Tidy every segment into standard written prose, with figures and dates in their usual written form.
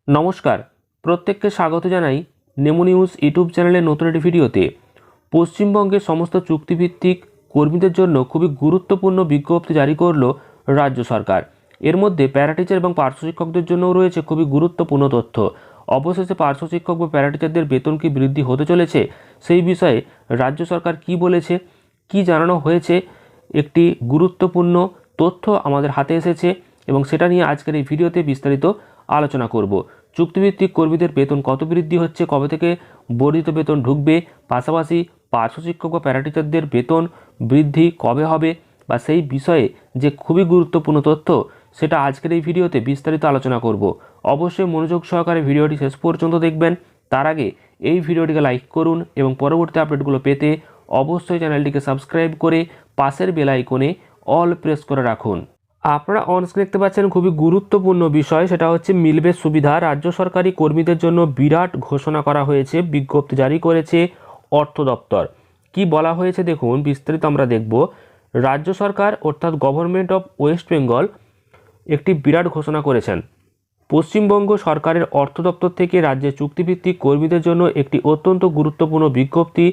নমস্কার, প্রত্যেককে স্বাগত জানাই নেমো নিউজ ইউটিউব চ্যানেলের নতুন একটি ভিডিওতে। পশ্চিমবঙ্গের সমস্ত চুক্তিভিত্তিক কর্মীদের জন্য খুবই গুরুত্বপূর্ণ বিজ্ঞপ্তি জারি করল রাজ্য সরকার। এর মধ্যে প্যারাটিচার এবং পার্শ্ব শিক্ষকদের জন্যও রয়েছে খুবই গুরুত্বপূর্ণ তথ্য। অবশেষে পার্শ্ব শিক্ষক বা প্যারাটিচারদের বেতন কি বৃদ্ধি হতে চলেছে, সেই বিষয়ে রাজ্য সরকার কি বলেছে, কি জানানো হয়েছে, একটি গুরুত্বপূর্ণ তথ্য আমাদের হাতে এসেছে এবং সেটা নিয়ে আজকের এই ভিডিওতে বিস্তারিত আলোচনা করব। চুক্তিভিত্তিক কর্মীদের বেতন কত বৃদ্ধি হচ্ছে, কবে থেকে বর্ধিত বেতন ঢুকবে, পাশাপাশি পার্শ্ব শিক্ষক বা প্যারাটিচারদের বেতন বৃদ্ধি কবে হবে, বা সেই বিষয়ে যে খুবই গুরুত্বপূর্ণ তথ্য সেটা আজকের এই ভিডিওতে বিস্তারিত আলোচনা করব। অবশ্যই মনোযোগ সহকারে ভিডিওটি শেষ পর্যন্ত দেখবেন। তার আগে এই ভিডিওটিকে লাইক করুন এবং পরবর্তী আপডেটগুলো পেতে অবশ্যই চ্যানেলটিকে সাবস্ক্রাইব করে পাশের বেল আইকনে অল প্রেস করে রাখুন। আপনারা অনস্ক্রিন দেখতে পাচ্ছেন খুবই গুরুত্বপূর্ণ বিষয়, সেটা হচ্ছে মিলবে সুবিধা। রাজ্য সরকারি কর্মীদের জন্য বিরাট ঘোষণা করা হয়েছে, বিজ্ঞপ্তি জারি করেছে অর্থ দপ্তর। কি বলা হয়েছে দেখুন, বিস্তারিত আমরা দেখব। রাজ্য সরকার অর্থাৎ গভর্নমেন্ট অফ ওয়েস্ট বেঙ্গল একটি বিরাট ঘোষণা করেছেন। পশ্চিমবঙ্গ সরকারের অর্থ দপ্তর থেকে রাজ্যের চুক্তিভিত্তিক কর্মীদের জন্য একটি অত্যন্ত গুরুত্বপূর্ণ বিজ্ঞপ্তি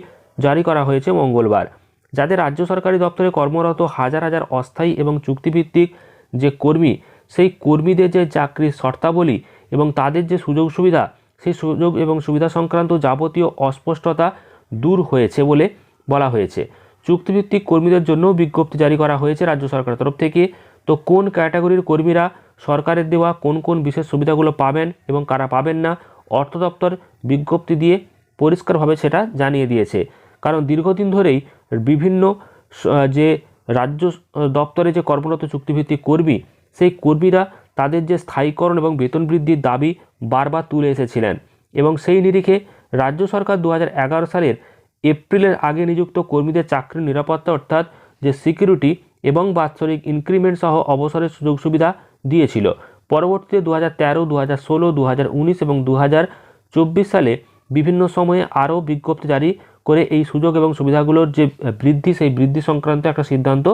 জারি করা হয়েছে মঙ্গলবার। যাদের রাজ্য সরকারি দপ্তরে কর্মরত হাজার হাজার অস্থায়ী এবং চুক্তিভিত্তিক যে কর্মী, সেই কর্মীদের যে চাকরির শর্তাবলী এবং তাদের যে সুযোগ সুবিধা, সেই সুযোগ এবং সুবিধা সংক্রান্ত যাবতীয় অস্পষ্টতা দূর হয়েছে বলে বলা হয়েছে। চুক্তিভিত্তিক কর্মীদের জন্য বিজ্ঞপ্তি জারি করা হয়েছে রাজ্য সরকারের তরফ থেকে। তো কোন ক্যাটাগরির কর্মীরা সরকারের দেওয়া কোন কোন বিশেষ সুবিধাগুলো পাবেন এবং কারা পাবেন না, অর্থ দপ্তর বিজ্ঞপ্তি দিয়ে পরিষ্কারভাবে সেটা জানিয়ে দিয়েছে। কারণ দীর্ঘদিন ধরেই বিভিন্ন যে রাজ্য দপ্তরে যে কর্মরত চুক্তিভিত্তিক কর্মী, সেই কর্মীরা তাদের যে স্থায়ীকরণ এবং বেতন বৃদ্ধির দাবি বারবার তুলে এসেছিলেন এবং সেই নিরিখে রাজ্য সরকার 2011 সালের এপ্রিলের আগে নিযুক্ত কর্মীদের চাকরির নিরাপত্তা অর্থাৎ যে সিকিউরিটি এবং বাৎসরিক ইনক্রিমেন্ট সহ অবসরের সুযোগ সুবিধা দিয়েছিল। পরবর্তীতে 2013, 2016, 2019 এবং 2024 সালে বিভিন্ন সময়ে আরও বিজ্ঞপ্তি জারি করে এই সুযোগ এবং সুবিধাগুলোর যে বৃদ্ধি, সেই বৃদ্ধি সংক্রান্ত একটা সিদ্ধান্ত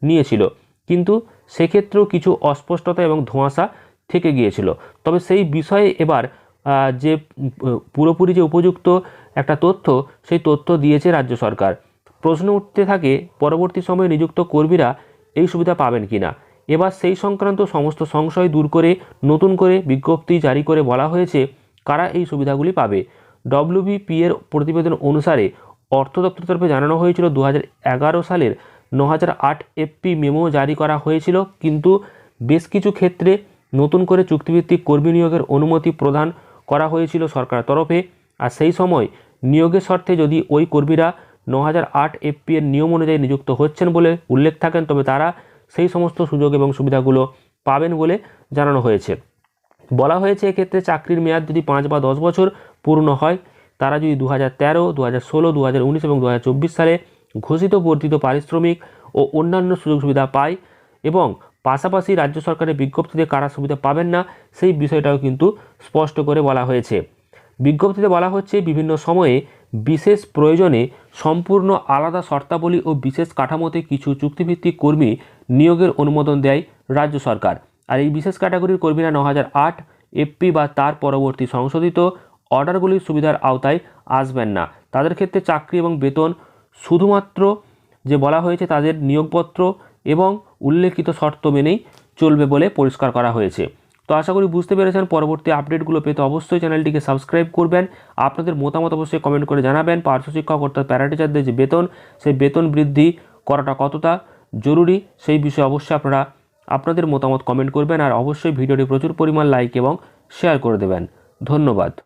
নিয়েছিল। কিন্তু সেক্ষেত্রেও কিছু অস্পষ্টতা এবং ধোঁয়াশা থেকে গিয়েছিল। তবে সেই বিষয়ে এবার যে পুরোপুরি যে উপযুক্ত একটা তথ্য, সেই তথ্য দিয়েছে রাজ্য সরকার। প্রশ্ন উঠতে থাকে পরবর্তী সময়ে নিযুক্ত কর্মীরা এই সুবিধা পাবেন কিনা। এবার সেই সংক্রান্ত সমস্ত সংশয় দূর করে নতুন করে বিজ্ঞপ্তি জারি করে বলা হয়েছে কারা এই সুবিধাগুলি পাবে। WBP এর প্রতিবেদন অনুসারে অর্থ দপ্তরের তরফে জানানো হয়েছিল 2011 সালের 9008 FP মেমো জারি করা হয়েছিল, কিন্তু বেশ কিছু ক্ষেত্রে নতুন করে চুক্তিভিত্তিক কর্মী নিয়োগের অনুমতি প্রদান করা হয়েছিল সরকারের তরফে। আর সেই সময় নিয়োগের শর্তে যদি ওই কর্মীরা 9008 FP এর নিয়ম অনুযায়ী নিযুক্ত হচ্ছেন বলে উল্লেখ থাকেন, তবে তারা সেই সমস্ত সুযোগ এবং সুবিধাগুলো পাবেন বলে জানানো হয়েছে। বলা হয়েছে এক্ষেত্রে চাকরির মেয়াদ যদি 5 বা 10 বছর পূর্ণ হয়, তারা যদি 2013, 2016, 2019 এবং 2024 সালে ঘোষিত বর্ধিত পারিশ্রমিক ও অন্যান্য সুযোগ সুবিধা পায় এবং পাশাপাশি রাজ্য সরকারের বিজ্ঞপ্তিতে কারা সুবিধা পাবেন না, সেই বিষয়টাও কিন্তু স্পষ্ট করে বলা হয়েছে। বিজ্ঞপ্তিতে বলা হচ্ছে বিভিন্ন সময়ে বিশেষ প্রয়োজনে সম্পূর্ণ আলাদা শর্তাবলী ও বিশেষ কাঠামোতে কিছু চুক্তিভিত্তিক কর্মী নিয়োগের অনুমোদন দেয় রাজ্য সরকার। আর এই বিশেষ ক্যাটাগরির কর্মীরা 9008 FP বা তার পরবর্তী সংশোধিত অর্ডারগুলির সুবিধার আওতায় আসবেন না। তাদের ক্ষেত্রে চাকরি এবং বেতন শুধুমাত্র যে বলা হয়েছে তাদের নিয়োগপত্র এবং উল্লেখিত শর্ত মেনেই চলবে বলে পরিষ্কার করা হয়েছে। তো আশা করি বুঝতে পেরেছেন। পরবর্তী আপডেটগুলো পেতে অবশ্যই চ্যানেলটিকে সাবস্ক্রাইব করবেন। আপনাদের মতামত অবশ্যই কমেন্ট করে জানাবেন। পার্শ্ব শিক্ষক অর্থাৎ প্যারাটিচারদের যে বেতন, সেই বেতন বৃদ্ধি করাটা কতটা জরুরি, সেই বিষয়ে অবশ্যই আপনারা আপনাদের মতামত কমেন্ট করবেন। আর অবশ্যই ভিডিওটি প্রচুর পরিমাণ লাইক এবং শেয়ার করে দেবেন। ধন্যবাদ।